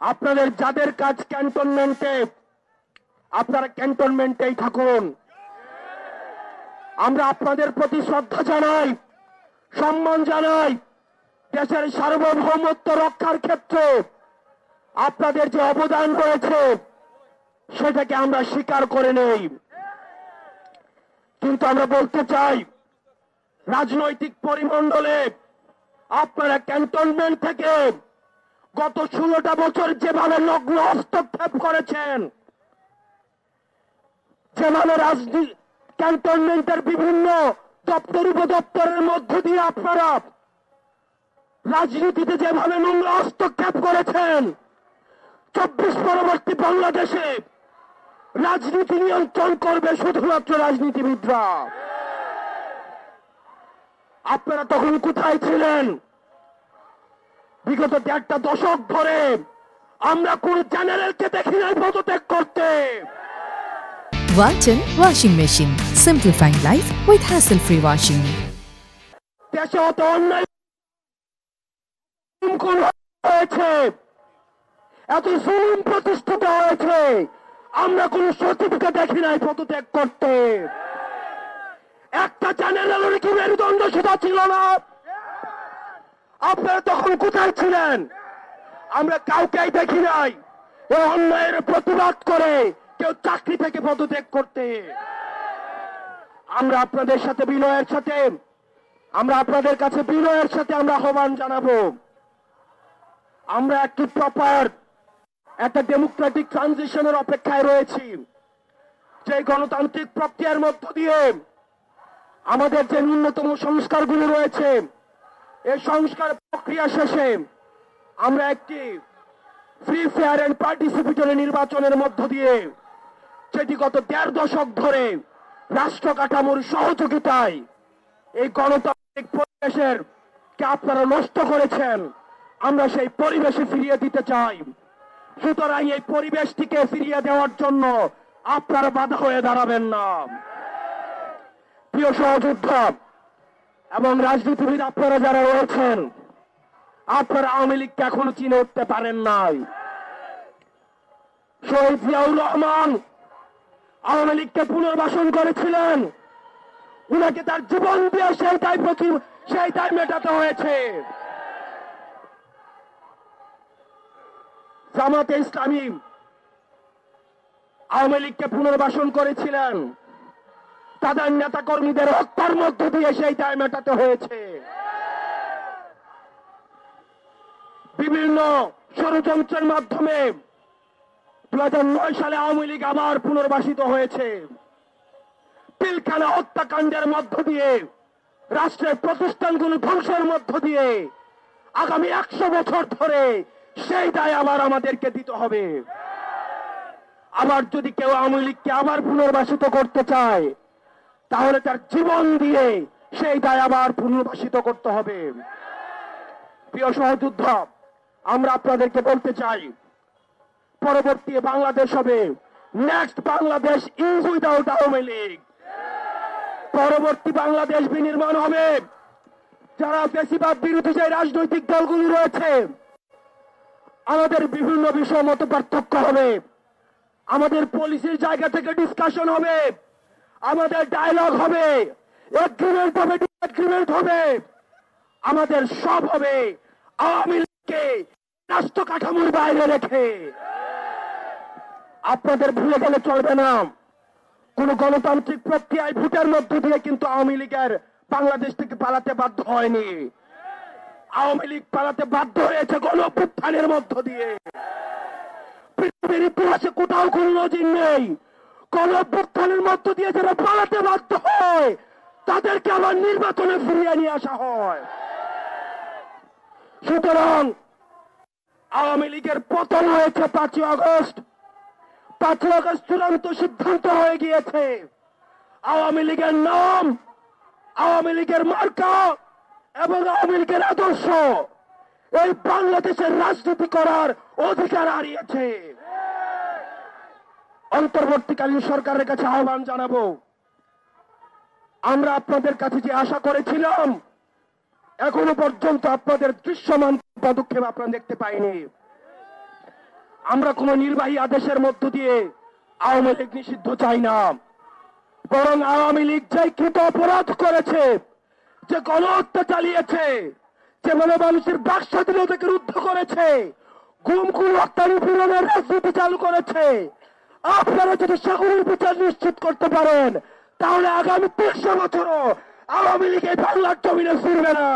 আপনাদের যাদের কাজ ক্যান্টনমেন্টে, আপনারা ক্যান্টনমেন্টেই থাকুন। আমরা আপনাদের প্রতি শ্রদ্ধা জানাই, সম্মান জানাই। দেশের সার্বভৌমত্ব রক্ষার ক্ষেত্রে আপনাদের যে অবদান রয়েছে সেটাকে আমরা স্বীকার করে নেই। কিন্তু আমরা বলতে চাই, রাজনৈতিক পরিমণ্ডলে আপনারা ক্যান্টনমেন্ট থেকে গত 16টা বছর যেভাবে নগ্ন হস্তক্ষেপ করেছেন, যেভাবে ক্যান্টনমেন্টের বিভিন্ন দপ্তর উপদপ্তরের মধ্য দিয়ে আপনারা রাজনীতিতে যেভাবে নোংরা হস্তক্ষেপ করেছেন, 24 পরবর্তী বাংলাদেশে রাজনীতি নিয়ন্ত্রণ করবে শুধুমাত্র রাজনীতিবিদরা। আপনারা তখন কোথায় ছিলেন? বিগত 1.5 দশক ধরে আমরা কোন জেনারেলকে দেখি নাই পদত্যাগ করতে। Walton Washing Machine, simplifying life with hassle-free washing. দেশে অত অন্যায় হয়েছে, এত জুলুম প্রতিষ্ঠিত হয়েছে, আমরা কোন সচিবকে দেখি নাই পদত্যাগ করতে। একটা চ্যানেলের কি মেরুদণ্ড সেটা ছিল না? আপনারা তখন কোথায় ছিলেন? আমরা কাউকেই দেখি নাই এই অন্যায়ের প্রতিবাদ করে কেউ চাকরি থেকে পদত্যাগ করতে। আমরা আপনাদের সাথে বিনয়ের সাথে, আমরা আপনাদের কাছে বিনয়ের সাথে আমরা আহ্বান জানাবো। আমরা একটি প্রপার একটা ডেমোক্রেটিক ট্রানজিশনের অপেক্ষায় রয়েছি, যে গণতান্ত্রিক প্রক্রিয়ার মধ্য দিয়ে আমাদের যে ন্যূনতম সংস্কারগুলো রয়েছে, এই সংস্কার প্রক্রিয়া শেষে আমরা একটি ফ্রি ফেয়ার এন্ড পার্টিসিপেটরি নির্বাচনের মধ্য দিয়ে, যেটি গত 1.5 দশক ধরে রাষ্ট্র কাঠামোর সহযোগিতায় এই গণতান্ত্রিক পরিবেশের কে আপনারা নষ্ট করেছেন, আমরা সেই পরিবেশে ফিরিয়ে দিতে চাই। সুতরাং এই পরিবেশটিকে ফিরিয়ে দেওয়ার জন্য আপনারা বাধা হয়ে দাঁড়াবেন না। প্রিয় সহযোদ্ধা এবং রাজনীতিবিদ আপনারা যারা রয়েছেন, আপনারা আওয়ামী লীগকে এখনো চিনে উঠতে পারেন নাই। শহীদ জিয়াউর রহমান আওয়ামী লীগকে পুনর্বাসন করেছিলেন, উনাকে তার জীবন দিয়ে সেই দায় মেটাতে হয়েছে। জামাতে ইসলামী আওয়ামী লীগকে পুনর্বাসন করেছিলেন, তাদের নেতা কর্মীদের হত্যার মধ্য দিয়ে সেই দায় মেটাতে হয়েছে। বিভিন্ন ষড়যন্ত্রের মাধ্যমে 2009 সালে আওয়ামী লীগ আবার পুনর্বাসিত হয়েছে। পিলখানা হত্যাকাণ্ডের মধ্য দিয়ে, রাষ্ট্রের প্রতিষ্ঠানগুলো ধ্বংসের মধ্য দিয়ে আগামী 100 বছর ধরে সেই দায় আবার আমাদেরকে দিতে হবে। আবার যদি কেউ আওয়ামী লীগকে আবার পুনর্বাসিত করতে চায়, তাহলে তার জীবন দিয়ে সেই দায় আবার পুনর্বাসিত করতে হবে। প্রিয় সহযোদ্ধা, আমরা আপনাদেরকে বলতে চাই, পরবর্তী বাংলাদেশ হবে, next Bangladesh is without Awami League. পরবর্তী বাংলাদেশ বিনির্মাণ হবে, যারা বেশিরভাগ বিরোধী যে রাজনৈতিক দলগুলি রয়েছে, আমাদের বিভিন্ন বিষয় মত পার্থক্য হবে, আমাদের পলিসির জায়গা থেকে ডিসকাশন হবে, আমাদের ডায়লগ হবে, এগ্রিমেন্ট হবে, ডিসএগ্রিমেন্ট হবে, আমাদের সব হবে আওয়ামী লীগকে রাষ্ট্র কাঠামোর বাইরে রেখে। আপনাদের ভুলে গেলে চলবে না, কোন গণতান্ত্রিক প্রক্রিয়ায় ভোটের মধ্য দিয়ে কিন্তু আওয়ামী লীগের বাংলাদেশ থেকে পালাতে বাধ্য হয়নি। আওয়ামী লীগ পালাতে বাধ্য হয়েছে গণঅভ্যুত্থানের মধ্য দিয়ে। পৃথিবীর ইতিহাসে কোথাও কোন নজির নেই, গণঅভ্যুত্থানের মধ্য দিয়ে যারা পালাতে বাধ্য হয় তাদেরকে আবার নির্বাচনে ফিরিয়ে নিয়ে আসা হয়। সুতরাং আওয়ামী লীগের পতন হয়েছে 5ই আগস্ট। 5ই আগস্ট চূড়ান্ত সিদ্ধান্ত হয়ে গিয়েছে, আওয়ামী লীগের নাম, আওয়ামী লীগের মার্কা এবং আওয়ামী লীগের আদর্শ এই বাংলাদেশের রাজনীতি করার অধিকার হারিয়েছে। অন্তর্বর্তীকালীন সরকারের কাছে আহ্বান জানাবো, আমরা আপনাদের কাছে যে আশা করেছিলাম, এখনো পর্যন্ত আপনাদের দৃশ্যমান পদক্ষেপ আপনারা দেখতে পাইনি। আমরা কোন নির্বাহী আদেশের মধ্য দিয়ে আওয়ামী লীগ নিষিদ্ধ চাই না, বরং আওয়ামী লীগ যে কৃত অপরাধ করেছে, যে গণহত্যা চালিয়েছে, যেভাবে মানুষের বাক স্বাধীনতাকে রুদ্ধ করেছে, গুম হত্যা নিপীড়নের রাজনীতি চালু করেছে, আপনারা যদি সকলের বিচার নিশ্চিত করতে পারেন তাহলে আগামী 300 বছরও আওয়ামী লীগ এই বাংলার জমিনে ফিরবে না।